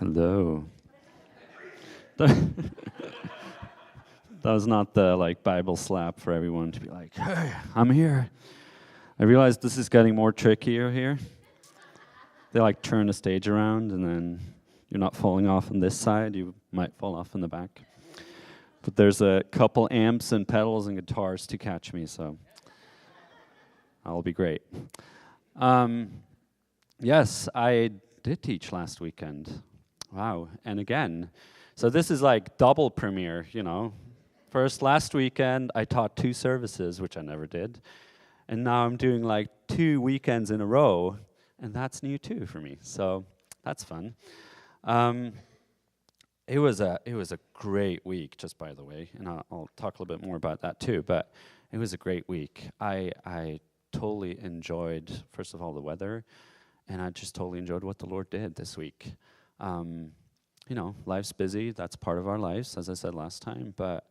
Hello. That was not the Bible slap for everyone to be like, hey, I'm here. I realize this is getting more trickier here. They turn the stage around and then you're not falling off on this side, you might fall off in the back. But there's a couple amps and pedals and guitars to catch me, so that'll be great. Yes, I did teach last weekend. Wow, and again, so this is double premiere, First, last weekend, I taught 2 services, which I never did. And now I'm doing 2 weekends in a row, and that's new too for me. So that's fun. It was a great week, just by the way, and I'll talk a little bit more about that too. But it was a great week. I totally enjoyed, first of all, the weather, and I just totally enjoyed what the Lord did this week. Life's busy. That's part of our lives, as I said last time. But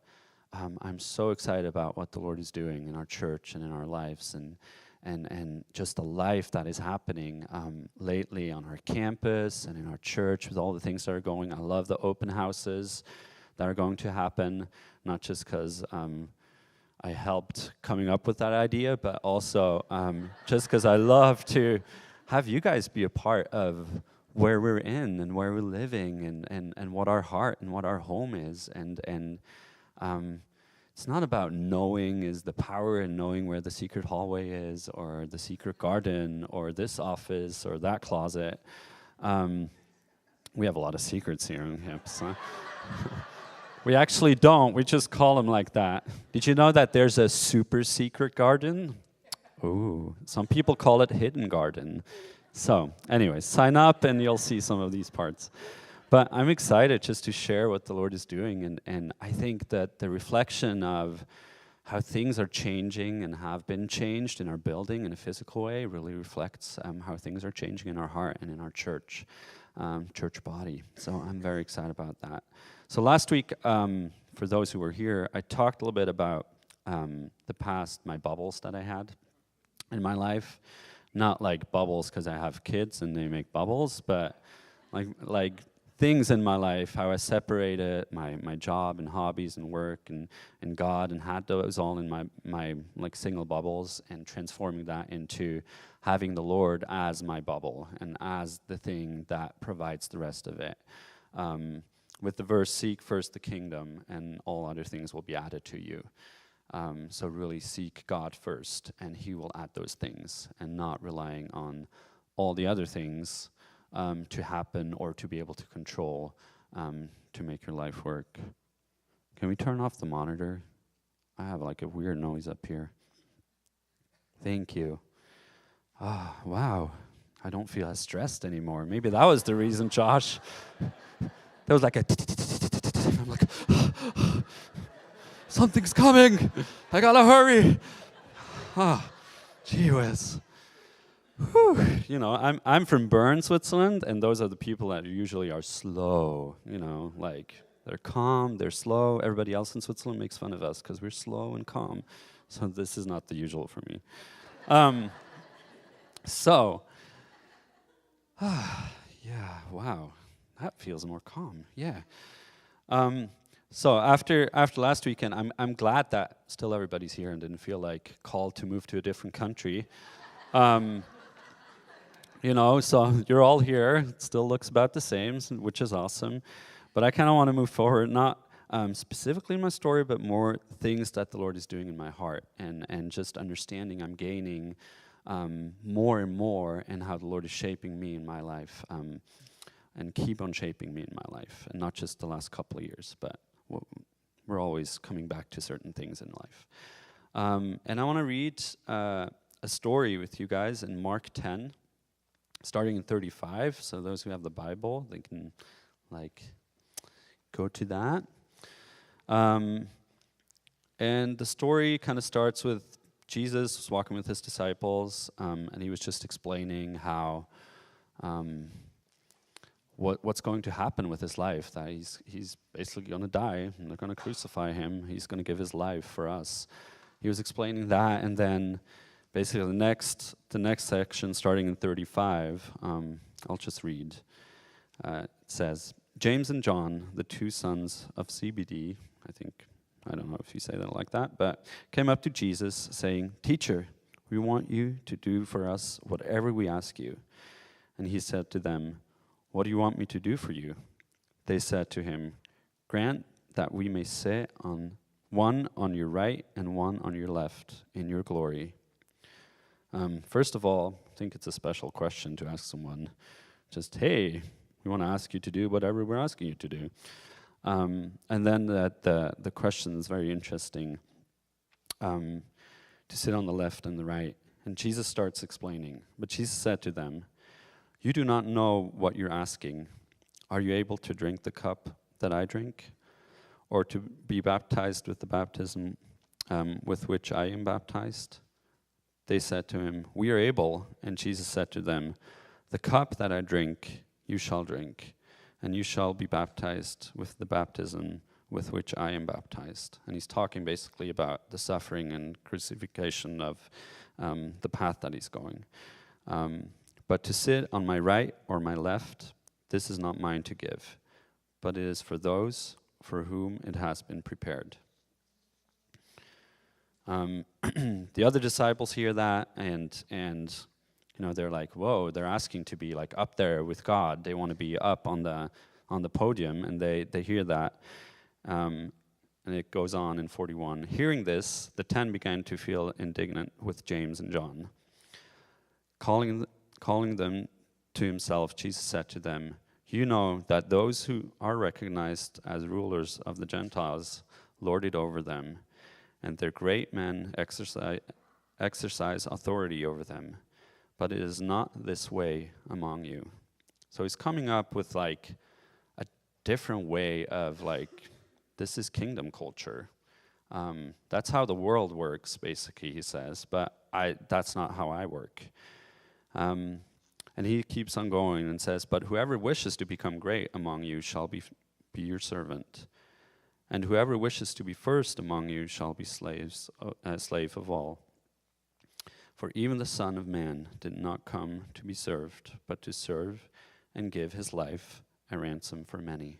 I'm so excited about what the Lord is doing in our church and in our lives, and just the life that is happening lately on our campus and in our church with all the things that are going. I love the open houses that are going to happen, not just because I helped coming up with that idea, but also just because I love to have you guys be a part of where we're in and where we're living and what our heart and what our home is. And it's not about knowing is the power in knowing where the secret hallway is or the secret garden or this office or that closet. We have a lot of secrets here on campus, huh? We actually don't. We just call them like that. Did you know that there's a super secret garden? Ooh, some people call it hidden garden. So, anyways, sign up and you'll see some of these parts. But I'm excited just to share what the Lord is doing, and I think that the reflection of how things are changing and have been changed in our building in a physical way really reflects how things are changing in our heart and in our church body. So I'm very excited about that. So last week, for those who were here, I talked a little bit about the past, my bubbles that I had in my life. Not like bubbles because I have kids and they make bubbles, but like things in my life, how I separated my job and hobbies and work and God and had those all in my single bubbles and transforming that into having the Lord as my bubble and as the thing that provides the rest of it. With the verse, seek first the kingdom and all other things will be added to you. So really seek God first, and He will add those things, and not relying on all the other things to happen or to be able to control to make your life work. Can we turn off the monitor? I have a weird noise up here. Thank you. Oh, wow. I don't feel as stressed anymore. Maybe that was the reason, Josh. There was a I'm like, something's coming. I gotta hurry. Gee whiz. Whew. I'm from Bern, Switzerland, and those are the people that usually are slow. They're calm, they're slow. Everybody else in Switzerland makes fun of us because we're slow and calm. So this is not the usual for me. Yeah, wow, that feels more calm. Yeah. So after last weekend, I'm glad that still everybody's here and didn't feel called to move to a different country. So you're all here. It still looks about the same, which is awesome. But I kind of want to move forward, not specifically in my story, but more things that the Lord is doing in my heart and just understanding I'm gaining more and more and how the Lord is shaping me in my life and keep on shaping me in my life. And not just the last couple of years, but we're always coming back to certain things in life. And I want to read a story with you guys in Mark 10, starting in 35. So those who have the Bible, they can go to that. And the story kind of starts with Jesus was walking with his disciples, and he was just explaining how what's going to happen with his life, that he's basically going to die, and they're going to crucify him. He's going to give his life for us. He was explaining that, and then basically the next section, starting in 35, I'll just read. It says, James and John, the two sons of CBD, I don't know if you say that like that, but came up to Jesus saying, Teacher, we want you to do for us whatever we ask you. And he said to them, What do you want me to do for you? They said to him, Grant that we may sit on one on your right and one on your left in your glory. First of all, I think it's a special question to ask someone. Just, hey, we want to ask you to do whatever we're asking you to do. And then the question is very interesting, to sit on the left and the right. And Jesus starts explaining. But Jesus said to them, You do not know what you're asking. Are you able to drink the cup that I drink? Or to be baptized with the baptism with which I am baptized? They said to him, We are able. And Jesus said to them, The cup that I drink, you shall drink, and you shall be baptized with the baptism with which I am baptized. And he's talking basically about the suffering and crucifixion of the path that he's going. But to sit on my right or my left, this is not mine to give, but it is for those for whom it has been prepared. The other disciples hear that, and they're like, whoa, they're asking to be like up there with God. They want to be up on the podium, and they hear that. And it goes on in 41. Hearing this, the 10 began to feel indignant with James and John. Calling them to himself, Jesus said to them, You know that those who are recognized as rulers of the Gentiles lord it over them, and their great men exercise authority over them. But it is not this way among you. So he's coming up with like a different way of like, this is kingdom culture. That's how the world works, basically, he says, but that's not how I work. And he keeps on going and says, But whoever wishes to become great among you shall be your servant. And whoever wishes to be first among you shall be slave of all. For even the Son of Man did not come to be served, but to serve and give his life a ransom for many.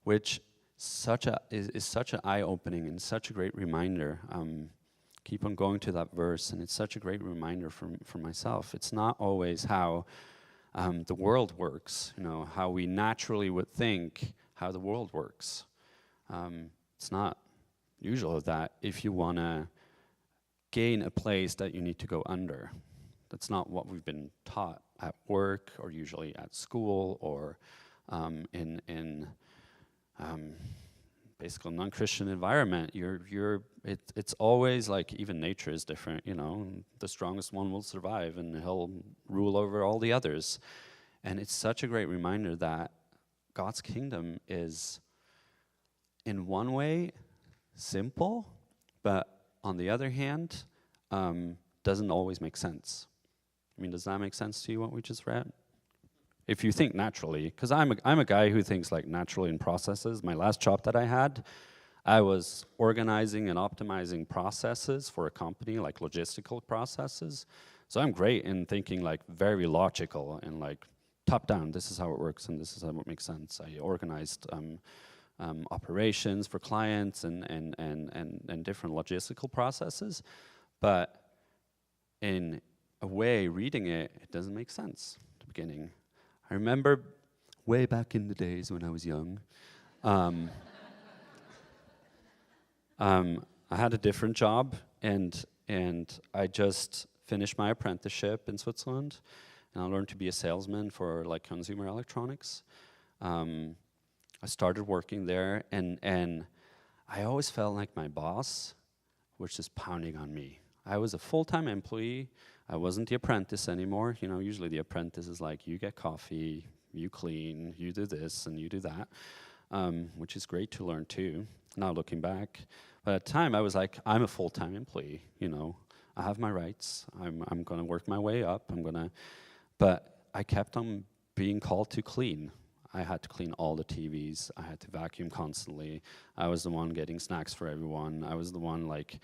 Which is such an eye-opening and such a great reminder. Keep on going to that verse, and it's such a great reminder for myself. It's not always how the world works, how we naturally would think how the world works. It's not usual that if you want to gain a place that you need to go under. That's not what we've been taught at work or usually at school or in basically non-Christian environment. It's always like, even nature is different, the strongest one will survive and he'll rule over all the others. And it's such a great reminder that God's kingdom is in one way simple, but on the other hand, doesn't always make sense. I mean, does that make sense to you, what we just read? If you think naturally, because I'm a guy who thinks like naturally in processes. My last job that I had, I was organizing and optimizing processes for a company, like logistical processes. So I'm great in thinking like very logical and like top down. This is how it works and this is how it makes sense. I organized operations for clients and different logistical processes, but in a way, reading it doesn't make sense at the beginning. I remember way back in the days when I was young, I had a different job, and I just finished my apprenticeship in Switzerland, and I learned to be a salesman for like consumer electronics. I started working there, and I always felt like my boss was just pounding on me. I was a full-time employee. I wasn't the apprentice anymore. Usually the apprentice is like, you get coffee, you clean, you do this, and you do that, which is great to learn too, now looking back. But at the time, I was like, I'm a full-time employee, I have my rights. I'm going to work my way up. But I kept on being called to clean. I had to clean all the TVs. I had to vacuum constantly. I was the one getting snacks for everyone. I was the one like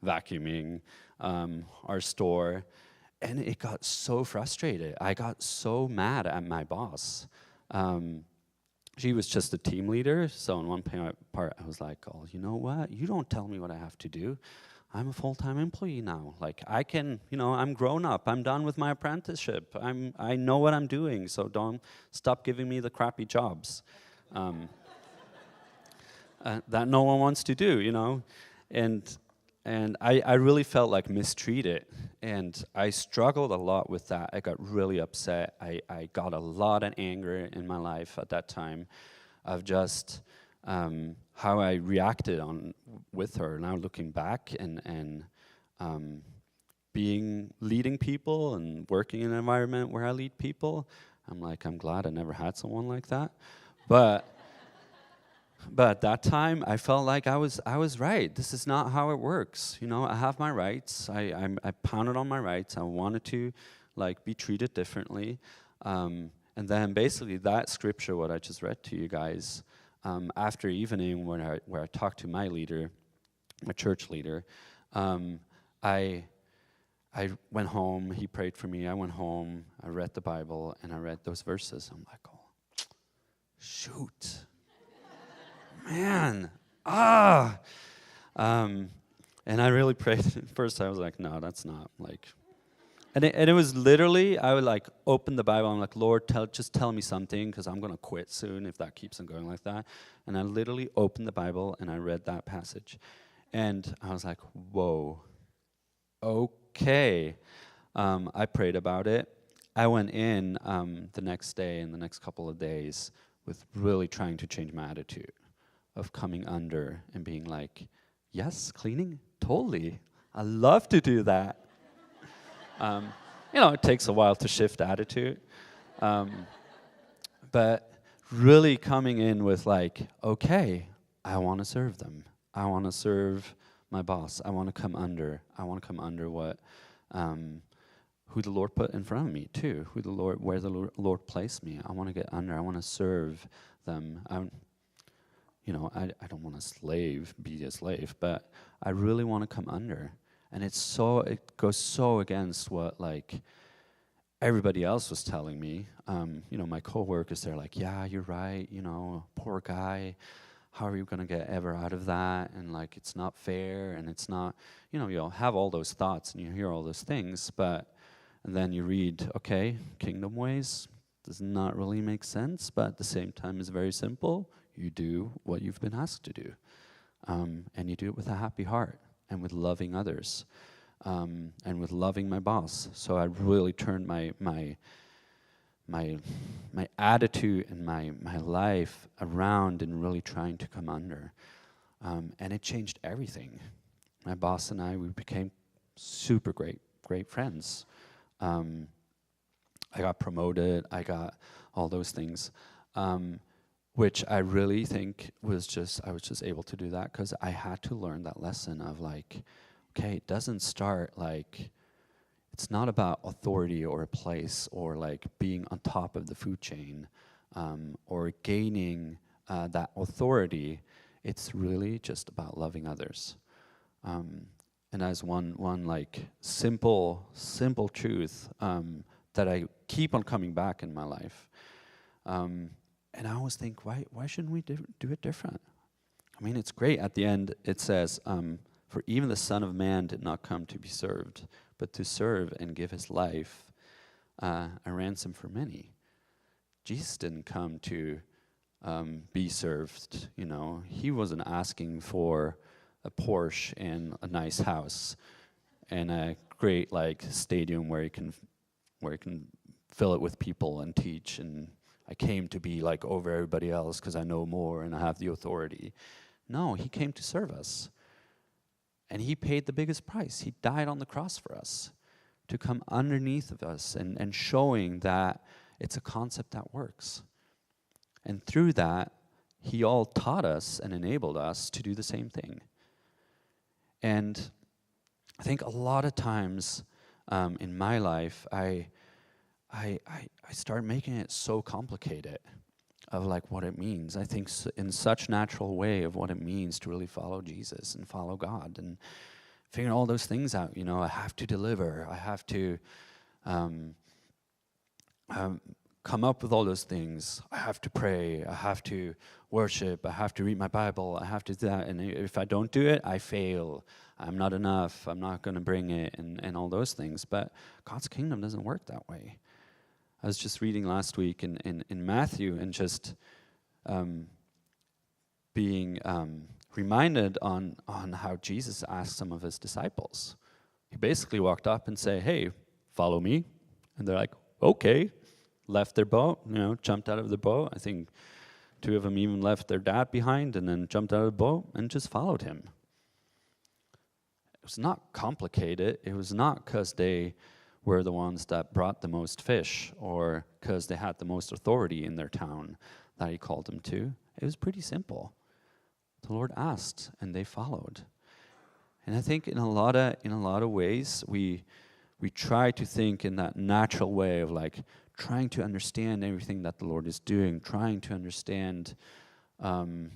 vacuuming our store. and it got so frustrated. I got so mad at my boss. She was just a team leader, so in one part I was like, oh, you know what? You don't tell me what I have to do. I'm a full-time employee now. Like, I can, I'm grown up. I'm done with my apprenticeship. I know what I'm doing, so don't stop giving me the crappy jobs that no one wants to do, And I really felt like mistreated, and I struggled a lot with that. I got really upset. I got a lot of anger in my life at that time of just how I reacted with her. Now looking back and leading people and working in an environment where I lead people, I'm glad I never had someone like that. But at that time, I felt like I was right. This is not how it works. I have my rights. I pounded on my rights. I wanted to be treated differently. And then basically that scripture, what I just read to you guys, after evening where I talked to my leader, my church leader, I went home. He prayed for me. I went home. I read the Bible and I read those verses. I'm like, oh, shoot. Man, and I really prayed. At first I was like, no, that's not and it was literally, I would open the Bible, I'm like, Lord, just tell me something, because I'm going to quit soon if that keeps on going like that. And I literally opened the Bible and I read that passage. And I was like, whoa, okay. I prayed about it. I went in the next day and the next couple of days with really trying to change my attitude of coming under and being like, yes, cleaning, totally. I love to do that. It takes a while to shift attitude. But really coming in with okay, I want to serve them. I want to serve my boss. I want to come under. I want to come under who the Lord put in front of me too, where the Lord placed me. I want to get under. I want to serve them. I don't want to be a slave, but I really want to come under. And it goes so against what everybody else was telling me. My coworkers, they're like, yeah, you're right, poor guy. How are you going to get ever out of that? And it's not fair, and it's not, you'll have all those thoughts and you hear all those things, and then you read, okay, kingdom ways does not really make sense, but at the same time is very simple. You do what you've been asked to do, and you do it with a happy heart and with loving others, and with loving my boss. So I really turned my attitude and my life around and really trying to come under, and it changed everything. My boss and we became super great friends. I got promoted. I got all those things. Which I really think I was just able to do that because I had to learn that lesson of okay, it doesn't start it's not about authority or a place or being on top of the food chain, or gaining that authority. It's really just about loving others. And as one simple truth that I keep on coming back in my life. And I always think, why shouldn't we do it different? I mean, it's great. At the end, it says, for even the Son of Man did not come to be served, but to serve and give his life a ransom for many. Jesus didn't come to be served, He wasn't asking for a Porsche and a nice house and a great stadium where he can fill it with people and teach, and I came to be over everybody else because I know more and I have the authority. No, he came to serve us. And he paid the biggest price. He died on the cross for us to come underneath of us and showing that it's a concept that works. And through that, he all taught us and enabled us to do the same thing. And I think a lot of times in my life, I started making it so complicated of what it means. I think in such natural way of what it means to really follow Jesus and follow God and figuring all those things out. I have to deliver. I have to um, come up with all those things. I have to pray, I have to worship, I have to read my Bible, I have to do that, and if I don't do it, I fail. I'm not enough, I'm not going to bring it, and all those things. But God's kingdom doesn't work that way. I was just reading last week in Matthew, and just being reminded on how Jesus asked some of his disciples. He basically walked up and said, hey, follow me. And they're like, okay. Left their boat, jumped out of the boat. I think 2 of them even left their dad behind and then jumped out of the boat and just followed him. It was not complicated. It was not because they were the ones that brought the most fish or because they had the most authority in their town that he called them to. It was pretty simple. The Lord asked, and they followed. And I think in a lot of ways, we try to think in that natural way of like trying to understand everything that the Lord is doing, trying to understand in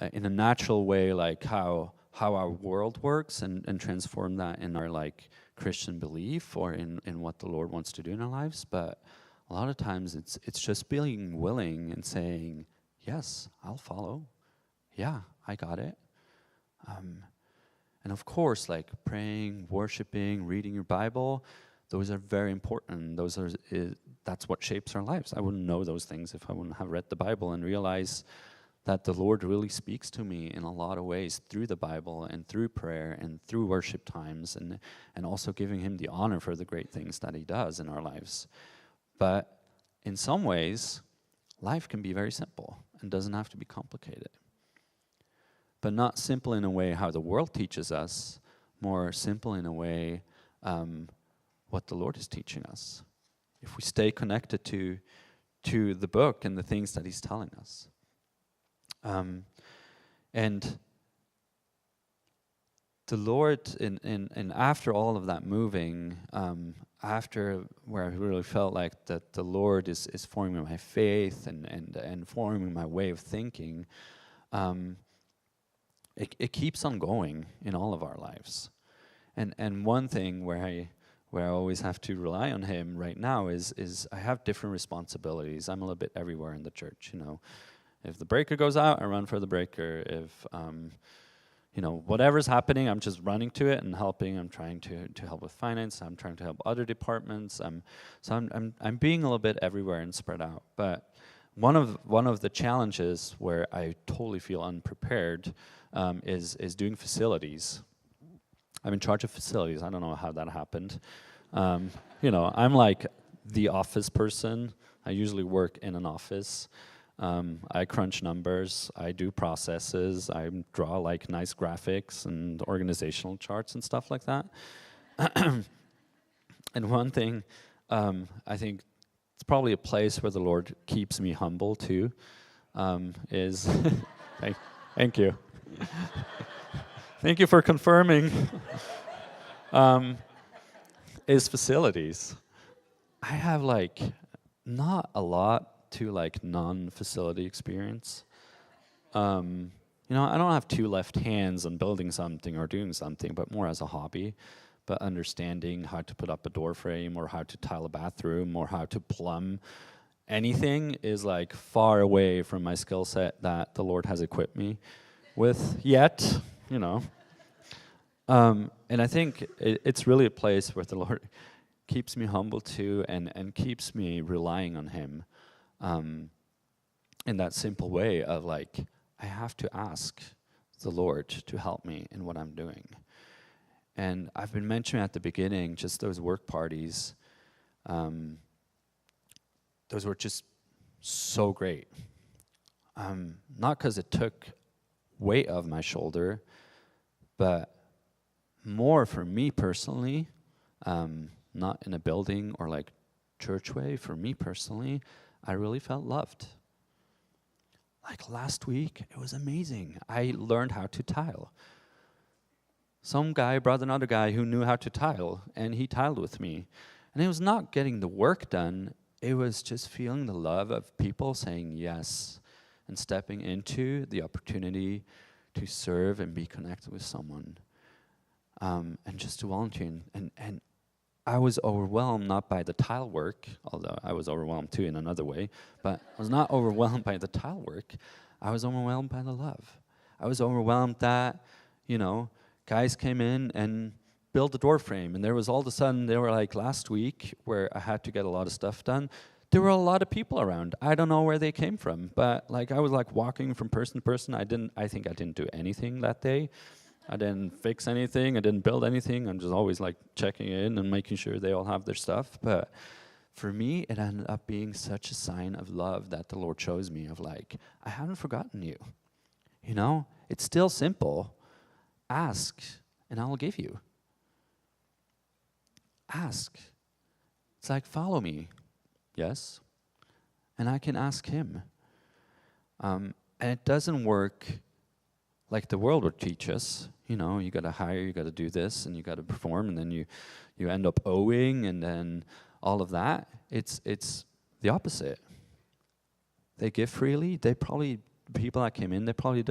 a natural way like how our world works and transform that in our like Christian belief or in what the Lord wants to do in our lives. But a lot of times it's just being willing and saying, yes, I'll follow. Yeah, I got it. And of course, like praying, worshiping, reading your Bible, those are very important. That's what shapes our lives. I wouldn't know those things if I wouldn't have read the Bible and realize that the Lord really speaks to me in a lot of ways through the Bible and through prayer and through worship times and also giving him the honor for the great things that he does in our lives. But in some ways, life can be very simple and doesn't have to be complicated. But not simple in a way how the world teaches us, more simple in a way what the Lord is teaching us. If we stay connected to the book and the things that he's telling us. And the Lord, and after all of that moving, after where I really felt like that the Lord is forming my faith and forming my way of thinking, it keeps on going in all of our lives. And one thing where I always have to rely on him right now is I have different responsibilities. I'm a little bit everywhere in the church, If the breaker goes out, I run for the breaker. If whatever's happening, I'm just running to it and helping. I'm trying to help with finance. I'm trying to help other departments. I'm being a little bit everywhere and spread out. But one of the challenges where I totally feel unprepared is doing facilities. I'm in charge of facilities. I don't know how that happened. I'm like the office person. I usually work in an office. I crunch numbers, I do processes, I draw like nice graphics and organizational charts and stuff like that. And one thing, I think it's probably a place where the Lord keeps me humble too, is, thank you. Thank you for confirming, is facilities. I have like not a lot to like non-facility experience. I don't have 2 left hands on building something or doing something, but more as a hobby. But understanding how to put up a door frame or how to tile a bathroom or how to plumb anything is like far away from my skill set that the Lord has equipped me with yet, And I think it's really a place where the Lord keeps me humble too and keeps me relying on him. In that simple way of like, I have to ask the Lord to help me in what I'm doing. And I've been mentioning at the beginning, just those work parties, those were just so great. Not because it took weight off my shoulder, but more for me personally, not in a building or like church way, for me personally, I really felt loved. Like last week, it was amazing. I learned how to tile. Some guy brought another guy who knew how to tile, and he tiled with me. And it was not getting the work done, it was just feeling the love of people saying yes and stepping into the opportunity to serve and be connected with someone. And just to volunteer. And I was overwhelmed not by the tile work, although I was overwhelmed too in another way, but I was not overwhelmed by the tile work. I was overwhelmed by the love. I was overwhelmed that, guys came in and built the door frame, and there was all of a sudden, they were like last week where I had to get a lot of stuff done. There were a lot of people around. I don't know where they came from, but like I was like walking from person to person. I think I didn't do anything that day. I didn't fix anything. I didn't build anything. I'm just always like checking in and making sure they all have their stuff. But for me, it ended up being such a sign of love that the Lord shows me of like, I haven't forgotten you. It's still simple. Ask and I will give you. Ask. It's like, follow me. Yes. And I can ask him. And it doesn't work like the world would teach us. You got to hire, you got to do this, and you got to perform, and then you end up owing, and then all of that. It's the opposite. They give freely. People that came in, they probably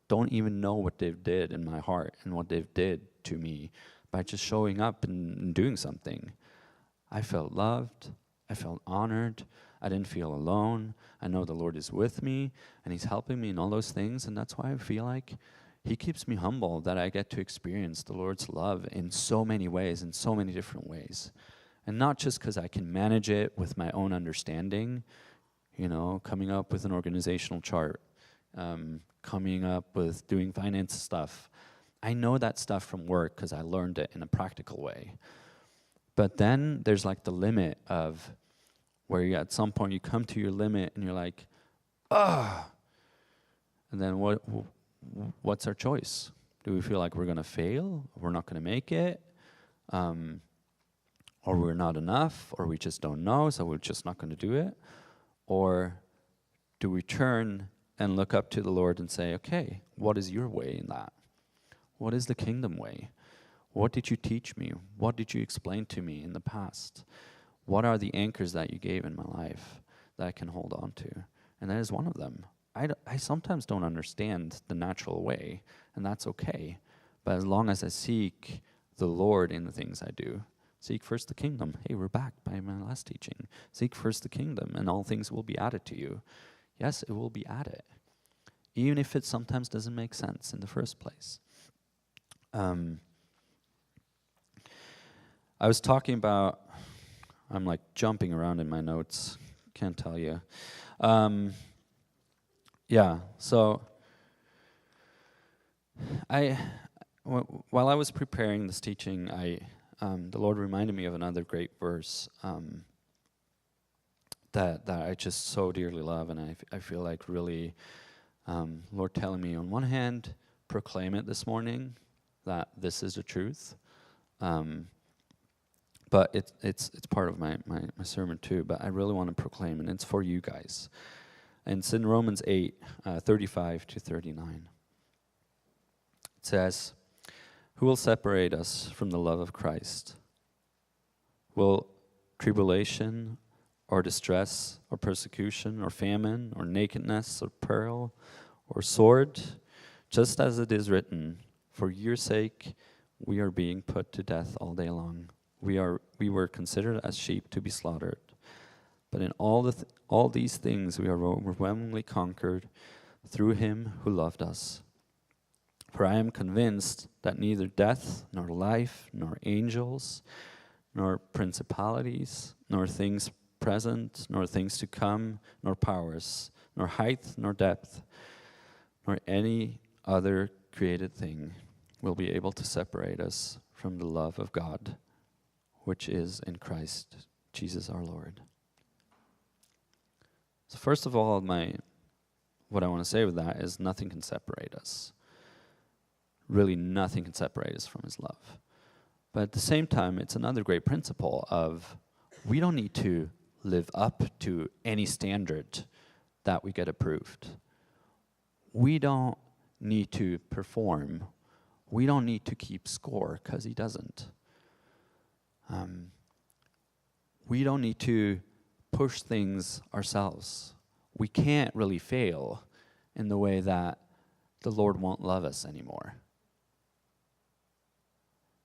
don't even know what they've did in my heart and what they've did to me by just showing up and doing something. I felt loved. I felt honored. I didn't feel alone. I know the Lord is with me, and he's helping me in all those things, and that's why I feel like he keeps me humble that I get to experience the Lord's love in so many ways, in so many different ways. And not just because I can manage it with my own understanding, coming up with an organizational chart, coming up with doing finance stuff. I know that stuff from work because I learned it in a practical way. But then there's like the limit of where at some point you come to your limit and you're like, and then what's our choice? Do we feel like we're going to fail? We're not going to make it? Or we're not enough? Or we just don't know, so we're just not going to do it? Or do we turn and look up to the Lord and say, okay, what is your way in that? What is the kingdom way? What did you teach me? What did you explain to me in the past? What are the anchors that you gave in my life that I can hold on to? And that is one of them. I sometimes don't understand the natural way, and that's okay. But as long as I seek the Lord in the things I do, seek first the kingdom. Hey, we're back by my last teaching. Seek first the kingdom, and all things will be added to you. Yes, it will be added, even if it sometimes doesn't make sense in the first place. I was talking about, I'm like jumping around in my notes, can't tell you. So while I was preparing this teaching, the Lord reminded me of another great verse that I just so dearly love, and I feel like really, Lord telling me on one hand, proclaim it this morning, that this is the truth. But it's part of my sermon too, but I really want to proclaim, and it's for you guys. And it's in Romans 8, 35 to 39. It says, who will separate us from the love of Christ? Will tribulation or distress or persecution or famine or nakedness or peril or sword? Just as it is written, for your sake we are being put to death all day long. We were considered as sheep to be slaughtered. But in all these things we are overwhelmingly conquered through him who loved us. For I am convinced that neither death, nor life, nor angels, nor principalities, nor things present, nor things to come, nor powers, nor height, nor depth, nor any other created thing will be able to separate us from the love of God, which is in Christ Jesus our Lord. So first of all, what I want to say with that is nothing can separate us. Really, nothing can separate us from his love. But at the same time, it's another great principle of we don't need to live up to any standard that we get approved. We don't need to perform. We don't need to keep score because he doesn't. We don't need to push things ourselves. We can't really fail in the way that the Lord won't love us anymore.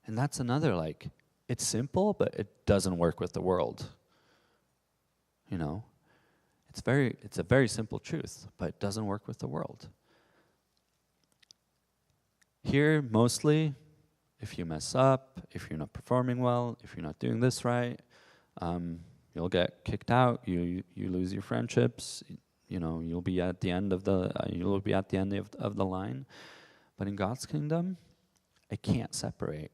And that's another it's simple, but it doesn't work with the world. You know, it's a very simple truth, but it doesn't work with the world. Here, mostly, if you mess up, if you're not performing well, if you're not doing this right, you'll get kicked out. You lose your friendships. You know, you'll be at the end of the line. But in God's kingdom, it can't separate.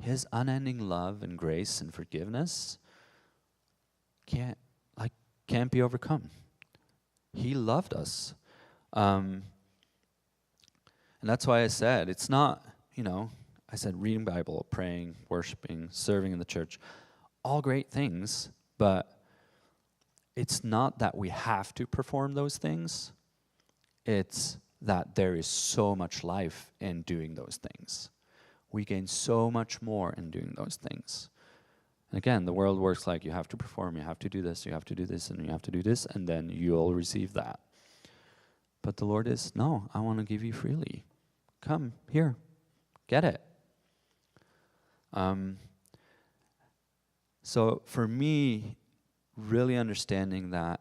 His unending love and grace and forgiveness can't be overcome. He loved us. And that's why I said, it's not, I said reading Bible, praying, worshiping, serving in the church, all great things, but it's not that we have to perform those things. It's that there is so much life in doing those things. We gain so much more in doing those things. And again, the world works like you have to perform, you have to do this, you have to do this, and you have to do this, and then you'll receive that. But the Lord is, no, I want to give you freely. Come, here, get it. So for me, really understanding that,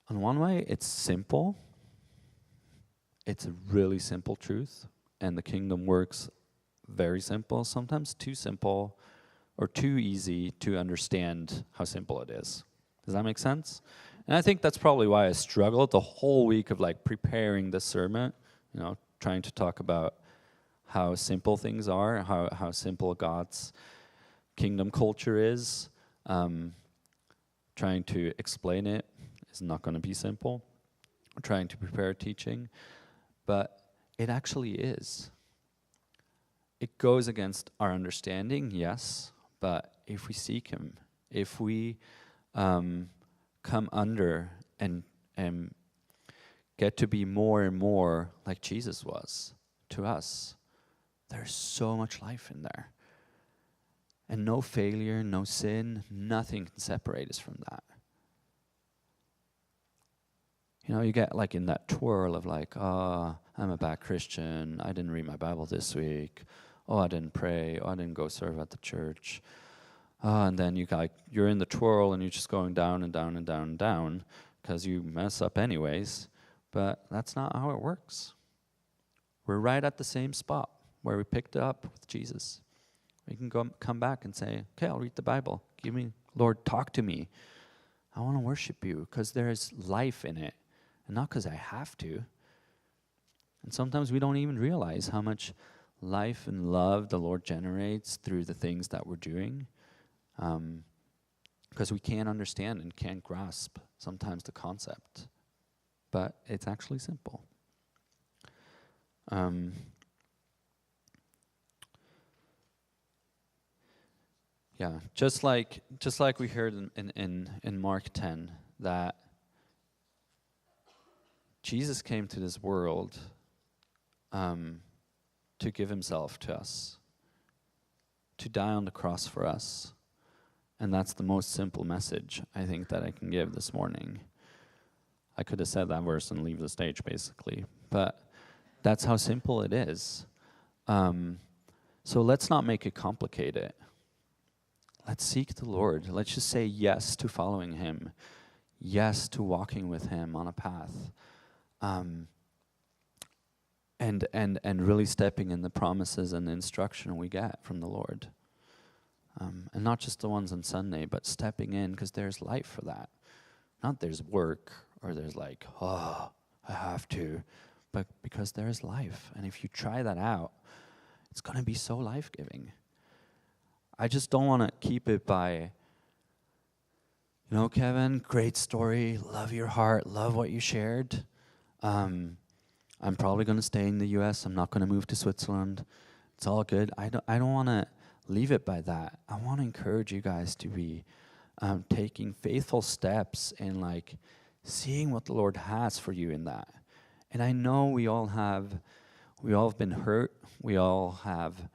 on one way, it's simple. It's a really simple truth, and the kingdom works very simple, sometimes too simple or too easy to understand how simple it is. Does that make sense? And I think that's probably why I struggled the whole week of preparing this sermon, trying to talk about how simple things are, how simple God's kingdom culture is. Trying to explain it is not going to be simple. Trying to prepare teaching, but it actually is. It goes against our understanding, yes, but if we seek Him, if we come under and get to be more and more like Jesus was to us, there's so much life in there. And no failure, no sin, nothing can separate us from that. You get in that twirl of I'm a bad Christian, I didn't read my Bible this week, I didn't pray, I didn't go serve at the church. And then you're in the twirl and you're just going down and down and down and down because you mess up anyways. But that's not how it works. We're right at the same spot where we picked it up with Jesus. We can come back and say, okay, I'll read the Bible. Lord, talk to me. I want to worship you because there is life in it. And not because I have to. And sometimes we don't even realize how much life and love the Lord generates through the things that we're doing. Because we can't understand and can't grasp sometimes the concept. But it's actually simple. Just like we heard in Mark 10, that Jesus came to this world to give Himself to us, to die on the cross for us. And that's the most simple message I think that I can give this morning. I could have said that verse and leave the stage, basically. But that's how simple it is. So let's not make it complicated. Let's seek the Lord. Let's just say yes to following Him. Yes to walking with Him on a path. And really stepping in the promises and the instruction we get from the Lord. And not just the ones on Sunday, but stepping in, because there's life for that. Not there's work, or there's I have to, but because there's life. And if you try that out, it's going to be so life-giving. I just don't want to keep it by, Kevin, great story, love your heart, love what you shared. I'm probably going to stay in the U.S. I'm not going to move to Switzerland. It's all good. I don't want to leave it by that. I want to encourage you guys to be taking faithful steps in seeing what the Lord has for you in that. And I know we all have been hurt. We all have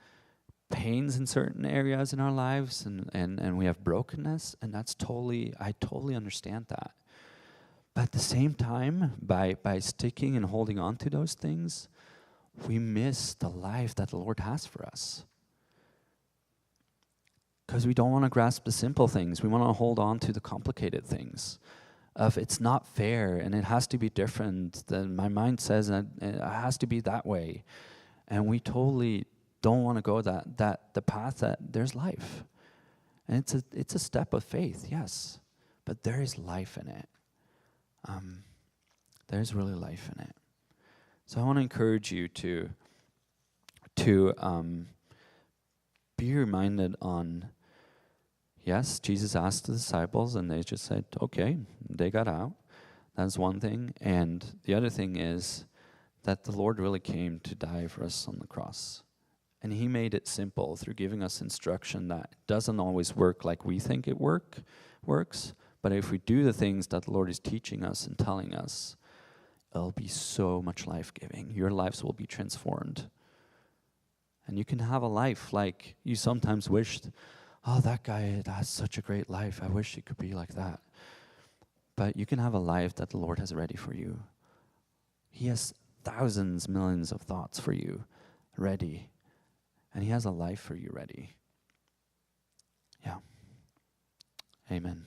pains in certain areas in our lives, and we have brokenness, and I totally understand that. But at the same time, by sticking and holding on to those things, we miss the life that the Lord has for us. because we don't want to grasp the simple things. We want to hold on to the complicated things. Of it's not fair and it has to be different. Then my mind says that it has to be that way, and we totally don't want to go that the path that there's life, and it's a step of faith, yes, but there is life in it. There's really life in it. So I want to encourage you to be reminded on. Yes, Jesus asked the disciples, and they just said, okay, they got out. That's one thing. And the other thing is that the Lord really came to die for us on the cross. And he made it simple through giving us instruction that doesn't always work like we think it works. But if we do the things that the Lord is teaching us and telling us, it'll be so much life-giving. Your lives will be transformed. And you can have a life like you sometimes wished, oh, that guy has such a great life. I wish it could be like that. But you can have a life that the Lord has ready for you. He has thousands, millions of thoughts for you ready. And he has a life for you ready. Yeah. Amen.